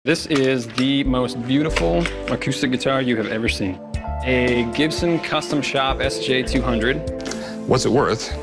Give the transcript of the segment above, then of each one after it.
This is the most beautiful acoustic guitar you have ever seen. A Gibson Custom Shop SJ-200. What's it worth?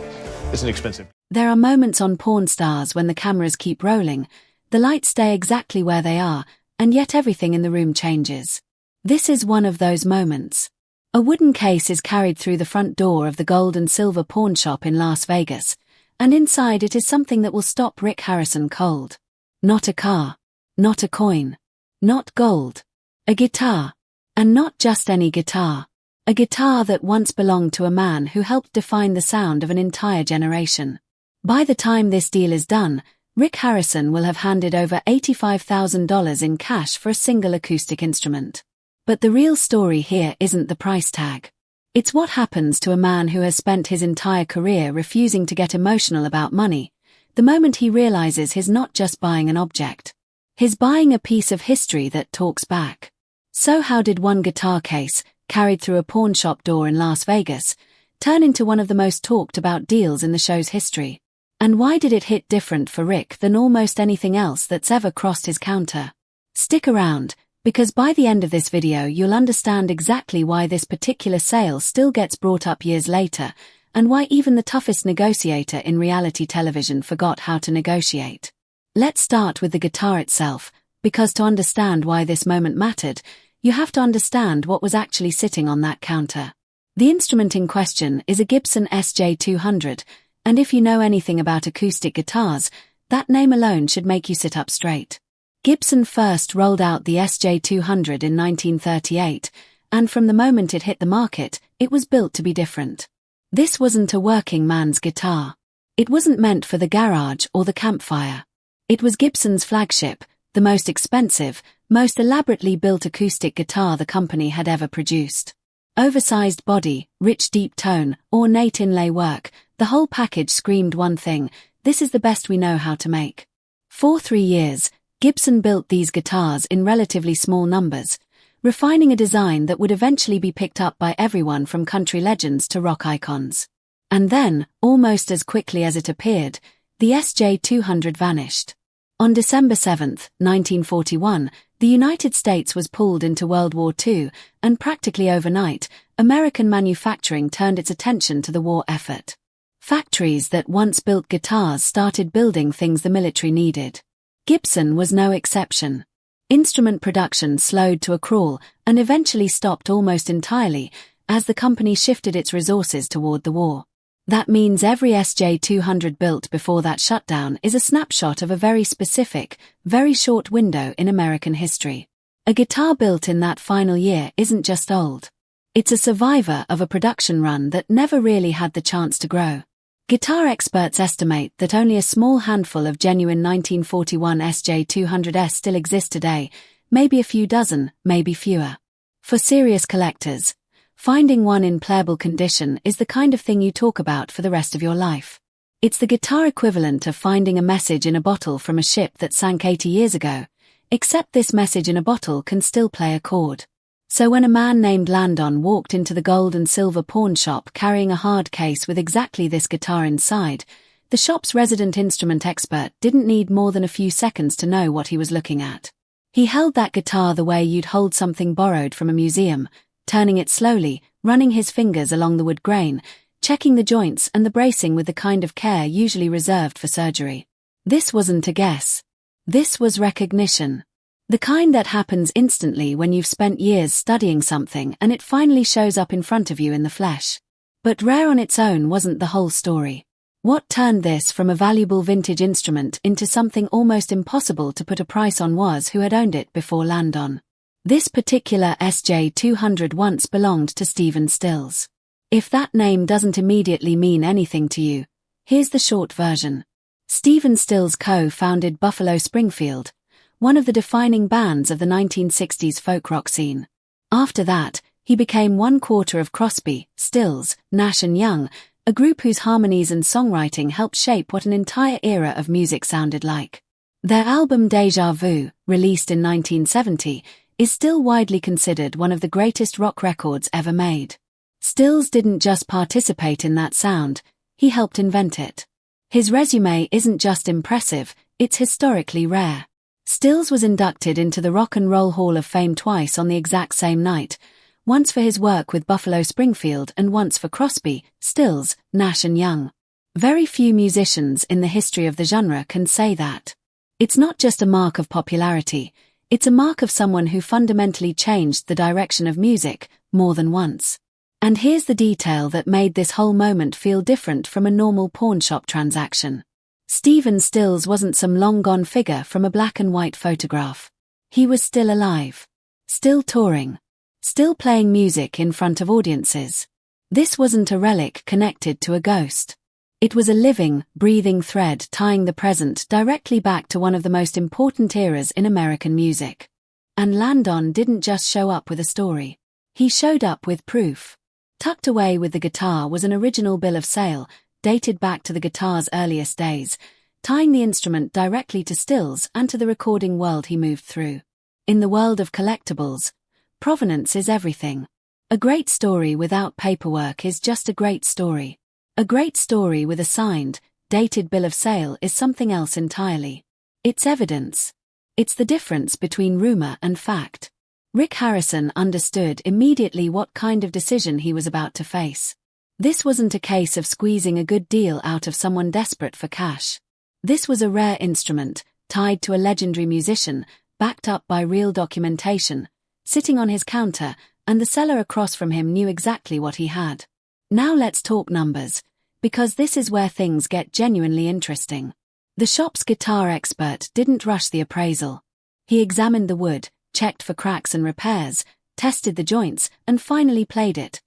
It's inexpensive. There are moments on Pawn Stars when the cameras keep rolling, the lights stay exactly where they are, and yet everything in the room changes. This is one of those moments. A wooden case is carried through the front door of the gold and silver pawn shop in Las Vegas, and inside it is something that will stop Rick Harrison cold. Not a car. Not a coin. Not gold. A guitar. And not just any guitar. A guitar that once belonged to a man who helped define the sound of an entire generation. By the time this deal is done, Rick Harrison will have handed over $85,000 in cash for a single acoustic instrument. But the real story here isn't the price tag. It's what happens to a man who has spent his entire career refusing to get emotional about money, the moment he realizes he's not just buying an object. He's buying a piece of history that talks back. So how did one guitar case, carried through a pawn shop door in Las Vegas, turn into one of the most talked about deals in the show's history? And why did it hit different for Rick than almost anything else that's ever crossed his counter? Stick around, because by the end of this video you'll understand exactly why this particular sale still gets brought up years later, and why even the toughest negotiator in reality television forgot how to negotiate. Let's start with the guitar itself, because to understand why this moment mattered, you have to understand what was actually sitting on that counter. The instrument in question is a Gibson SJ-200, and if you know anything about acoustic guitars, that name alone should make you sit up straight. Gibson first rolled out the SJ-200 in 1938, and from the moment it hit the market, it was built to be different. This wasn't a working man's guitar. It wasn't meant for the garage or the campfire. It was Gibson's flagship, the most expensive, most elaborately built acoustic guitar the company had ever produced. Oversized body, rich deep tone, ornate inlay work, the whole package screamed one thing: this is the best we know how to make. For 3 years, Gibson built these guitars in relatively small numbers, refining a design that would eventually be picked up by everyone from country legends to rock icons. And then, almost as quickly as it appeared, the SJ-200 vanished. On December 7, 1941, the United States was pulled into World War II, and practically overnight, American manufacturing turned its attention to the war effort. Factories that once built guitars started building things the military needed. Gibson was no exception. Instrument production slowed to a crawl and eventually stopped almost entirely as the company shifted its resources toward the war. That means every SJ-200 built before that shutdown is a snapshot of a very specific, very short window in American history. A guitar built in that final year isn't just old. It's a survivor of a production run that never really had the chance to grow. Guitar experts estimate that only a small handful of genuine 1941 SJ-200s still exist today, maybe a few dozen, maybe fewer. For serious collectors, finding one in playable condition is the kind of thing you talk about for the rest of your life. It's the guitar equivalent of finding a message in a bottle from a ship that sank 80 years ago, except this message in a bottle can still play a chord. So when a man named Landon walked into the gold and silver pawn shop carrying a hard case with exactly this guitar inside, the shop's resident instrument expert didn't need more than a few seconds to know what he was looking at. He held that guitar the way you'd hold something borrowed from a museum, turning it slowly, running his fingers along the wood grain, checking the joints and the bracing with the kind of care usually reserved for surgery. This wasn't a guess. This was recognition. The kind that happens instantly when you've spent years studying something and it finally shows up in front of you in the flesh. But rare on its own wasn't the whole story. What turned this from a valuable vintage instrument into something almost impossible to put a price on was who had owned it before Landon. This particular SJ-200 once belonged to Stephen Stills. If that name doesn't immediately mean anything to you, here's the short version. Stephen Stills co-founded Buffalo Springfield, one of the defining bands of the 1960s folk rock scene. After that, he became one quarter of Crosby, Stills, Nash Young, a group whose harmonies and songwriting helped shape what an entire era of music sounded like. Their album Deja Vu, released in 1970, is still widely considered one of the greatest rock records ever made. Stills didn't just participate in that sound, he helped invent it. His resume isn't just impressive, it's historically rare. Stills was inducted into the Rock and Roll Hall of Fame twice on the exact same night, once for his work with Buffalo Springfield and once for Crosby, Stills, Nash and Young. Very few musicians in the history of the genre can say that. It's not just a mark of popularity, it's a mark of someone who fundamentally changed the direction of music more than once. And here's the detail that made this whole moment feel different from a normal pawnshop transaction. Stephen Stills wasn't some long-gone figure from a black and white photograph. He was still alive. Still touring. Still playing music in front of audiences. This wasn't a relic connected to a ghost. It was a living, breathing thread tying the present directly back to one of the most important eras in American music. And Landon didn't just show up with a story. He showed up with proof. Tucked away with the guitar was an original bill of sale, dated back to the guitar's earliest days, tying the instrument directly to Stills and to the recording world he moved through. In the world of collectibles, provenance is everything. A great story without paperwork is just a great story. A great story with a signed, dated bill of sale is something else entirely. It's evidence. It's the difference between rumor and fact. Rick Harrison understood immediately what kind of decision he was about to face. This wasn't a case of squeezing a good deal out of someone desperate for cash. This was a rare instrument, tied to a legendary musician, backed up by real documentation, sitting on his counter, and the seller across from him knew exactly what he had. Now let's talk numbers, because this is where things get genuinely interesting. The shop's guitar expert didn't rush the appraisal. He examined the wood, checked for cracks and repairs, tested the joints, and finally played it,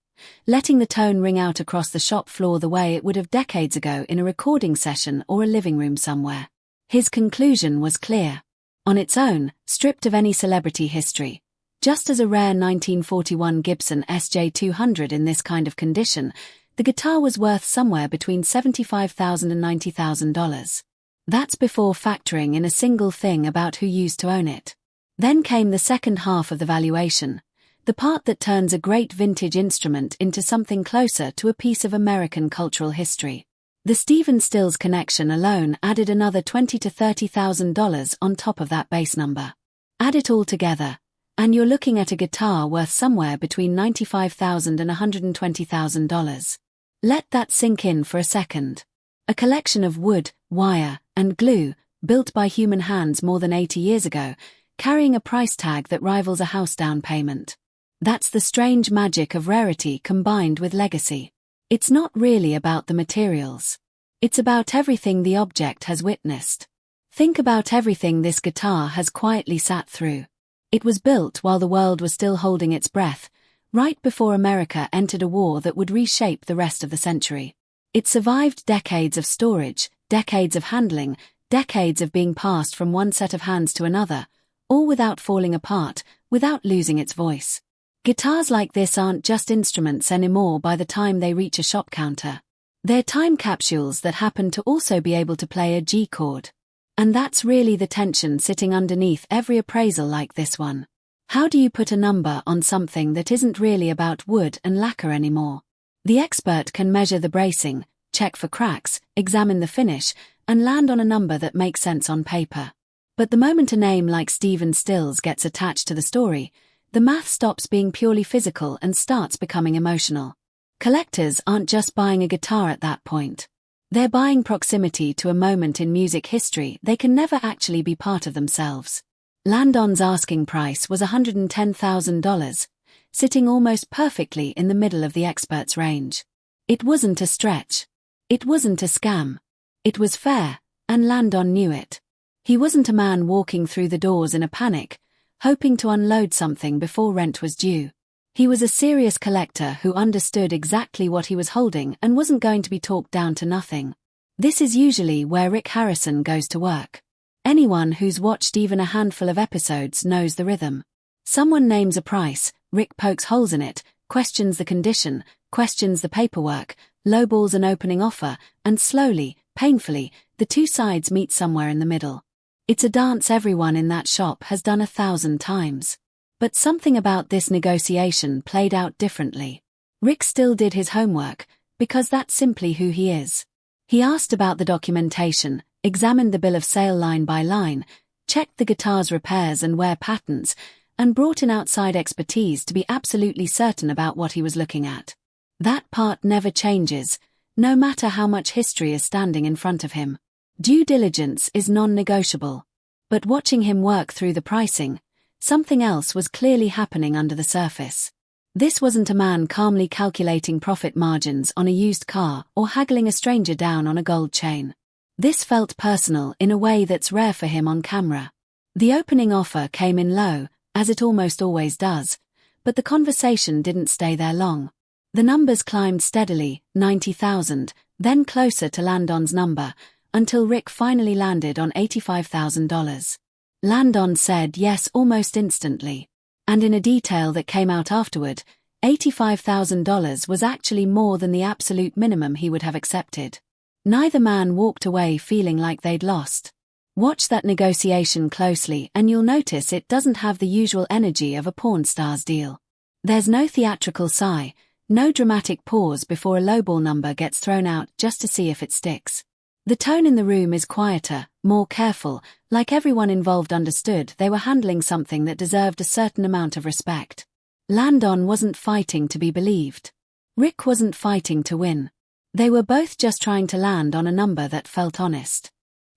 letting the tone ring out across the shop floor the way it would have decades ago in a recording session or a living room somewhere. His conclusion was clear. On its own, stripped of any celebrity history, just as a rare 1941 Gibson SJ-200 in this kind of condition, the guitar was worth somewhere between $75,000 and $90,000. That's before factoring in a single thing about who used to own it. Then came the second half of the valuation, the part that turns a great vintage instrument into something closer to a piece of American cultural history. The Stephen Stills connection alone added another $20,000 to $30,000 on top of that base number. Add it all together, and you're looking at a guitar worth somewhere between $95,000 and $120,000. Let that sink in for a second. A collection of wood, wire, and glue, built by human hands more than 80 years ago, carrying a price tag that rivals a house down payment. That's the strange magic of rarity combined with legacy. It's not really about the materials. It's about everything the object has witnessed. Think about everything this guitar has quietly sat through. It was built while the world was still holding its breath, right before America entered a war that would reshape the rest of the century. It survived decades of storage, decades of handling, decades of being passed from one set of hands to another, all without falling apart, without losing its voice. Guitars like this aren't just instruments anymore by the time they reach a shop counter. They're time capsules that happen to also be able to play a G chord. And that's really the tension sitting underneath every appraisal like this one. How do you put a number on something that isn't really about wood and lacquer anymore? The expert can measure the bracing, check for cracks, examine the finish, and land on a number that makes sense on paper. But the moment a name like Stephen Stills gets attached to the story, the math stops being purely physical and starts becoming emotional. Collectors aren't just buying a guitar at that point. They're buying proximity to a moment in music history they can never actually be part of themselves. Landon's asking price was $110,000, sitting almost perfectly in the middle of the expert's range. It wasn't a stretch. It wasn't a scam. It was fair, and Landon knew it. He wasn't a man walking through the doors in a panic, hoping to unload something before rent was due. He was a serious collector who understood exactly what he was holding and wasn't going to be talked down to nothing. This is usually where Rick Harrison goes to work. Anyone who's watched even a handful of episodes knows the rhythm. Someone names a price, Rick pokes holes in it, questions the condition, questions the paperwork, lowballs an opening offer, and slowly, painfully, the two sides meet somewhere in the middle. It's a dance everyone in that shop has done 1,000 times. But something about this negotiation played out differently. Rick still did his homework, because that's simply who he is. He asked about the documentation, examined the bill of sale line by line, checked the guitar's repairs and wear patterns, and brought in outside expertise to be absolutely certain about what he was looking at. That part never changes, no matter how much history is standing in front of him. Due diligence is non-negotiable. But watching him work through the pricing, something else was clearly happening under the surface. This wasn't a man calmly calculating profit margins on a used car or haggling a stranger down on a gold chain. This felt personal in a way that's rare for him on camera. The opening offer came in low, as it almost always does, but the conversation didn't stay there long. The numbers climbed steadily, 90,000, then closer to Landon's number, until Rick finally landed on $85,000. Landon said yes almost instantly. And in a detail that came out afterward, $85,000 was actually more than the absolute minimum he would have accepted. Neither man walked away feeling like they'd lost. Watch that negotiation closely and you'll notice it doesn't have the usual energy of a porn star's deal. There's no theatrical sigh, no dramatic pause before a lowball number gets thrown out just to see if it sticks. The tone in the room is quieter, more careful, like everyone involved understood they were handling something that deserved a certain amount of respect. Landon wasn't fighting to be believed. Rick wasn't fighting to win. They were both just trying to land on a number that felt honest.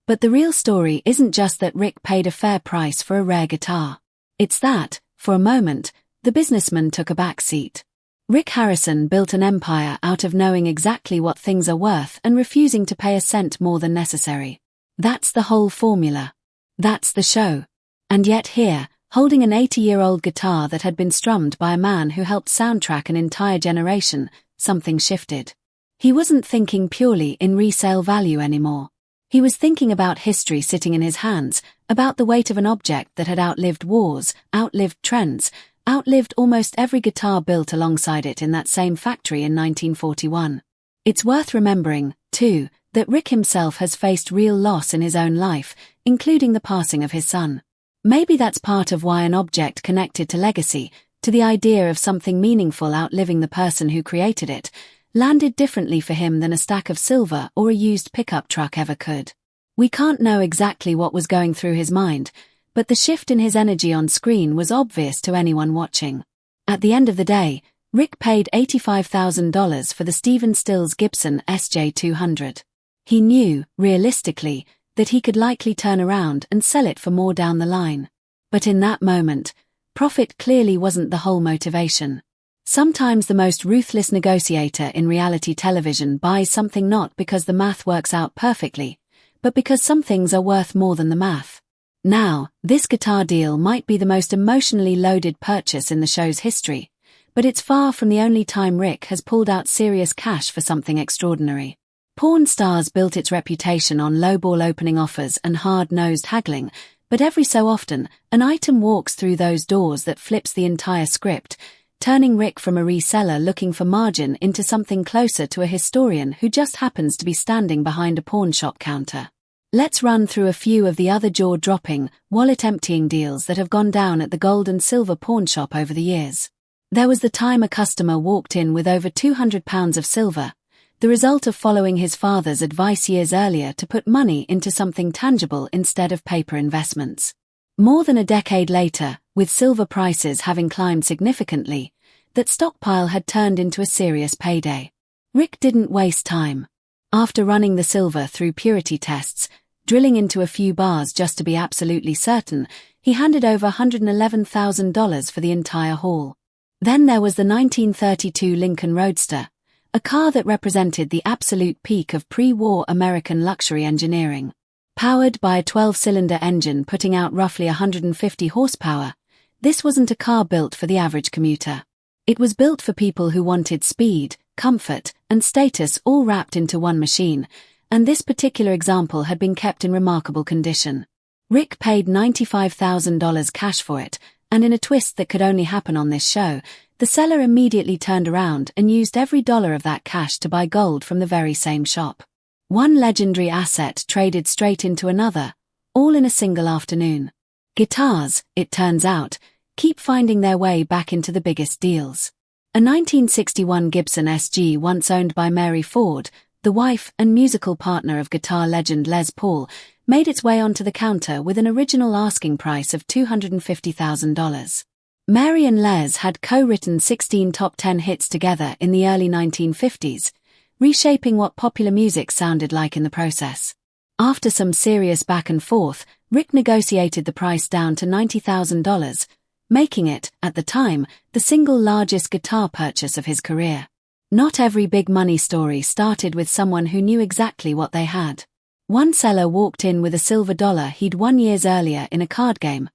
But the real story isn't just that Rick paid a fair price for a rare guitar. It's that, for a moment, the businessman took a back seat. Rick Harrison built an empire out of knowing exactly what things are worth and refusing to pay a cent more than necessary. That's the whole formula. That's the show. And yet here, holding an 80-year-old guitar that had been strummed by a man who helped soundtrack an entire generation, something shifted. He wasn't thinking purely in resale value anymore. He was thinking about history sitting in his hands, about the weight of an object that had outlived wars, outlived trends, outlived almost every guitar built alongside it in that same factory in 1941. It's worth remembering, too, that Rick himself has faced real loss in his own life, including the passing of his son. Maybe that's part of why an object connected to legacy, to the idea of something meaningful outliving the person who created it, landed differently for him than a stack of silver or a used pickup truck ever could. We can't know exactly what was going through his mind, but the shift in his energy on screen was obvious to anyone watching. At the end of the day, Rick paid $85,000 for the Stephen Stills Gibson SJ-200. He knew, realistically, that he could likely turn around and sell it for more down the line. But in that moment, profit clearly wasn't the whole motivation. Sometimes the most ruthless negotiator in reality television buys something not because the math works out perfectly, but because some things are worth more than the math. Now, this guitar deal might be the most emotionally loaded purchase in the show's history, but it's far from the only time Rick has pulled out serious cash for something extraordinary. Porn Stars built its reputation on lowball opening offers and hard-nosed haggling, but every so often, an item walks through those doors that flips the entire script, turning Rick from a reseller looking for margin into something closer to a historian who just happens to be standing behind a pawn shop counter. Let's run through a few of the other jaw-dropping, wallet-emptying deals that have gone down at the gold and silver pawn shop over the years. There was the time a customer walked in with over £200 of silver, the result of following his father's advice years earlier to put money into something tangible instead of paper investments. More than a decade later, with silver prices having climbed significantly, that stockpile had turned into a serious payday. Rick didn't waste time. After running the silver through purity tests, drilling into a few bars just to be absolutely certain, he handed over $111,000 for the entire haul. Then there was the 1932 Lincoln Roadster, a car that represented the absolute peak of pre-war American luxury engineering. Powered by a 12-cylinder engine putting out roughly 150 horsepower, this wasn't a car built for the average commuter. It was built for people who wanted speed, comfort, and status all wrapped into one machine, and this particular example had been kept in remarkable condition. Rick paid $95,000 cash for it, and in a twist that could only happen on this show, the seller immediately turned around and used every dollar of that cash to buy gold from the very same shop. One legendary asset traded straight into another, all in a single afternoon. Guitars, it turns out, keep finding their way back into the biggest deals. A 1961 Gibson SG once owned by Mary Ford, the wife and musical partner of guitar legend Les Paul, made its way onto the counter with an original asking price of $250,000. Mary and Les had co-written 16 top 10 hits together in the early 1950s, reshaping what popular music sounded like in the process. After some serious back and forth, Rick negotiated the price down to $90,000, making it, at the time, the single largest guitar purchase of his career. Not every big money story started with someone who knew exactly what they had. One seller walked in with a silver dollar he'd won years earlier in a card game,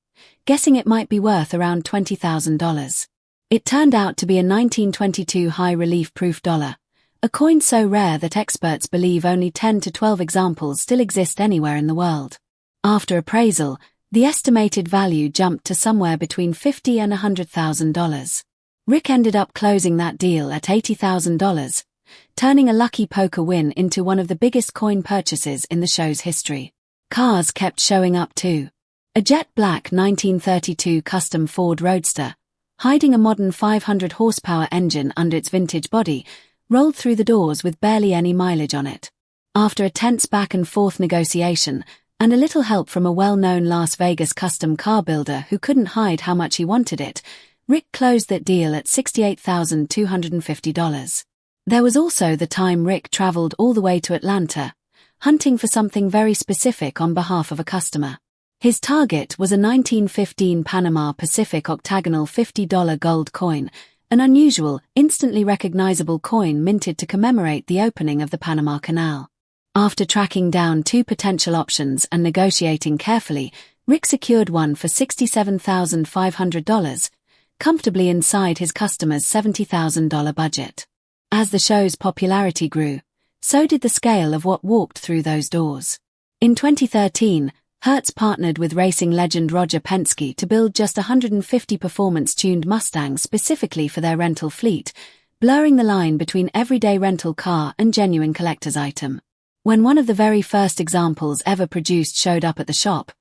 guessing it might be worth around $20,000. It turned out to be a 1922 high-relief proof dollar, a coin so rare that experts believe only 10 to 12 examples still exist anywhere in the world. After appraisal, the estimated value jumped to somewhere between $50,000 and $100,000. Rick ended up closing that deal at $80,000, turning a lucky poker win into one of the biggest coin purchases in the show's history. Cars kept showing up too. A jet black 1932 custom Ford Roadster, hiding a modern 500 horsepower engine under its vintage body, rolled through the doors with barely any mileage on it. After a tense back-and-forth negotiation, and a little help from a well-known Las Vegas custom car builder who couldn't hide how much he wanted it, Rick closed that deal at $68,250. There was also the time Rick traveled all the way to Atlanta, hunting for something very specific on behalf of a customer. His target was a 1915 Panama Pacific octagonal $50 gold coin, an unusual, instantly recognizable coin minted to commemorate the opening of the Panama Canal. After tracking down two potential options and negotiating carefully, Rick secured one for $67,500, comfortably inside his customer's $70,000 budget. As the show's popularity grew, so did the scale of what walked through those doors. In 2013, Hertz partnered with racing legend Roger Penske to build just 150 performance-tuned Mustangs specifically for their rental fleet, blurring the line between everyday rental car and genuine collector's item. When one of the very first examples ever produced showed up at the shop,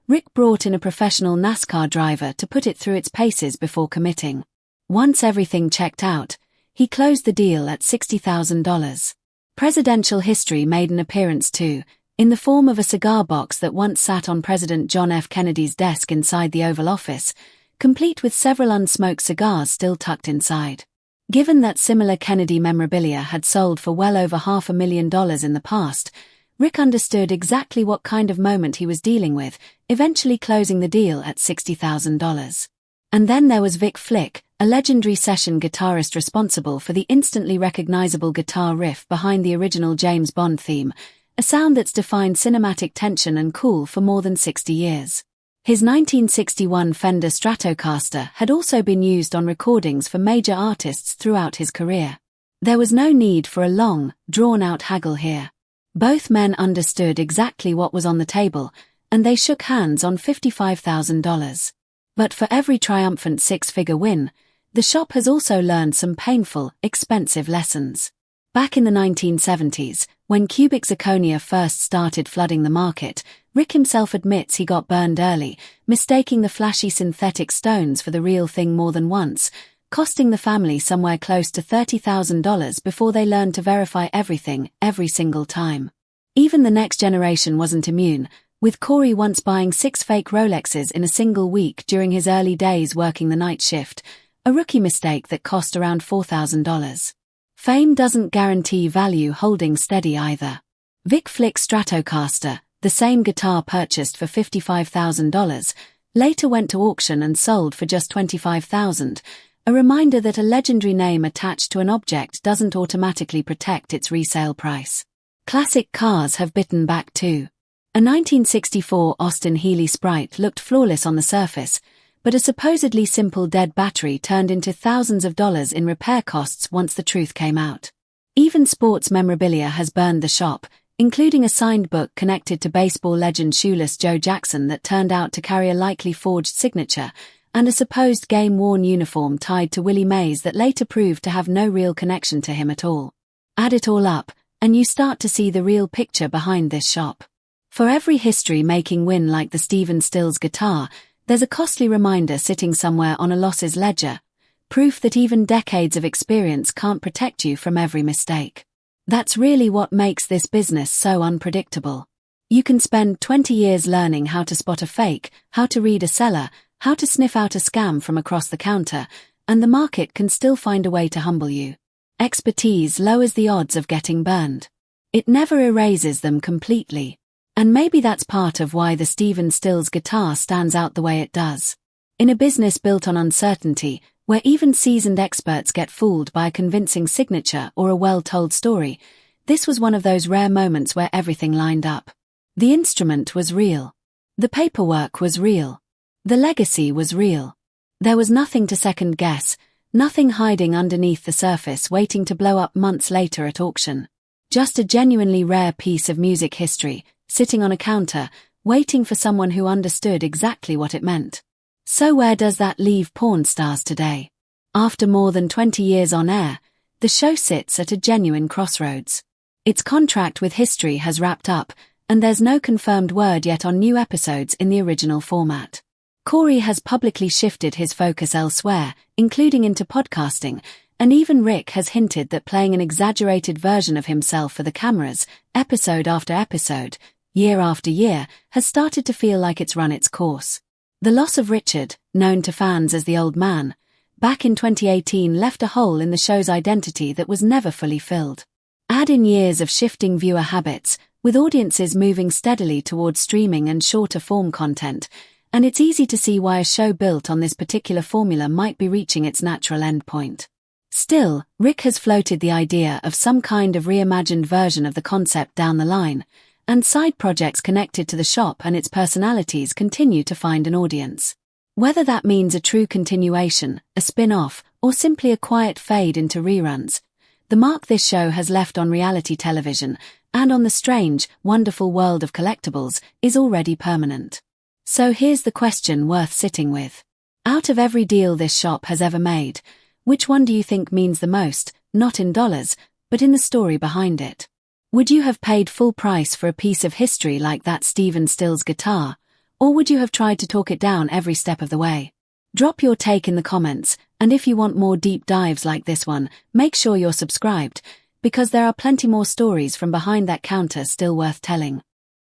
Rick brought in a professional NASCAR driver to put it through its paces before committing. Once everything checked out, he closed the deal at $60,000. Presidential history made an appearance too, in the form of a cigar box that once sat on President John F. Kennedy's desk inside the Oval Office, complete with several unsmoked cigars still tucked inside. Given that similar Kennedy memorabilia had sold for well over $500,000 in the past, Rick understood exactly what kind of moment he was dealing with, eventually closing the deal at $60,000. And then there was Vic Flick, a legendary session guitarist responsible for the instantly recognizable guitar riff behind the original James Bond theme, a sound that's defined cinematic tension and cool for more than 60 years. His 1961 Fender Stratocaster had also been used on recordings for major artists throughout his career. There was no need for a long, drawn-out haggle here. Both men understood exactly what was on the table, and they shook hands on $55,000. But for every triumphant six-figure win, the shop has also learned some painful, expensive lessons. Back in the 1970s, when cubic zirconia first started flooding the market, Rick himself admits he got burned early, mistaking the flashy synthetic stones for the real thing more than once, costing the family somewhere close to $30,000 before they learned to verify everything, every single time. Even the next generation wasn't immune, with Corey once buying 6 fake Rolexes in a single week during his early days working the night shift, a rookie mistake that cost around $4,000. Fame doesn't guarantee value holding steady either. Vic Flick's Stratocaster, the same guitar purchased for $55,000, later went to auction and sold for just $25,000, a reminder that a legendary name attached to an object doesn't automatically protect its resale price. Classic cars have bitten back too. A 1964 Austin Healey Sprite looked flawless on the surface, but a supposedly simple dead battery turned into thousands of dollars in repair costs once the truth came out. Even sports memorabilia has burned the shop, including a signed book connected to baseball legend shoeless Joe Jackson that turned out to carry a likely forged signature, and a supposed game-worn uniform tied to Willie Mays that later proved to have no real connection to him at all. Add it all up, and you start to see the real picture behind this shop. For every history-making win like the Stephen Stills guitar, there's a costly reminder sitting somewhere on a losses ledger, proof that even decades of experience can't protect you from every mistake. That's really what makes this business so unpredictable. You can spend 20 years learning how to spot a fake, how to read a seller, how to sniff out a scam from across the counter, and the market can still find a way to humble you. Expertise lowers the odds of getting burned. It never erases them completely. And maybe that's part of why the Stephen Stills guitar stands out the way it does. In a business built on uncertainty, where even seasoned experts get fooled by a convincing signature or a well-told story, this was one of those rare moments where everything lined up. The instrument was real. The paperwork was real. The legacy was real. There was nothing to second guess, nothing hiding underneath the surface waiting to blow up months later at auction. Just a genuinely rare piece of music history, sitting on a counter, waiting for someone who understood exactly what it meant. So where does that leave Pawn Stars today? After more than 20 years on air, the show sits at a genuine crossroads. Its contract with history has wrapped up, and there's no confirmed word yet on new episodes in the original format. Corey has publicly shifted his focus elsewhere, including into podcasting, and even Rick has hinted that playing an exaggerated version of himself for the cameras, episode after episode, year after year, has started to feel like it's run its course. The loss of Richard, known to fans as the Old Man, back in 2018 left a hole in the show's identity that was never fully filled. Add in years of shifting viewer habits, with audiences moving steadily towards streaming and shorter form content, and it's easy to see why a show built on this particular formula might be reaching its natural endpoint. Still, Rick has floated the idea of some kind of reimagined version of the concept down the line, and side projects connected to the shop and its personalities continue to find an audience. Whether that means a true continuation, a spin-off, or simply a quiet fade into reruns, the mark this show has left on reality television, and on the strange, wonderful world of collectibles, is already permanent. So here's the question worth sitting with. Out of every deal this shop has ever made, which one do you think means the most, not in dollars, but in the story behind it? Would you have paid full price for a piece of history like that Stephen Stills guitar, or would you have tried to talk it down every step of the way? Drop your take in the comments, and if you want more deep dives like this one, make sure you're subscribed, because there are plenty more stories from behind that counter still worth telling.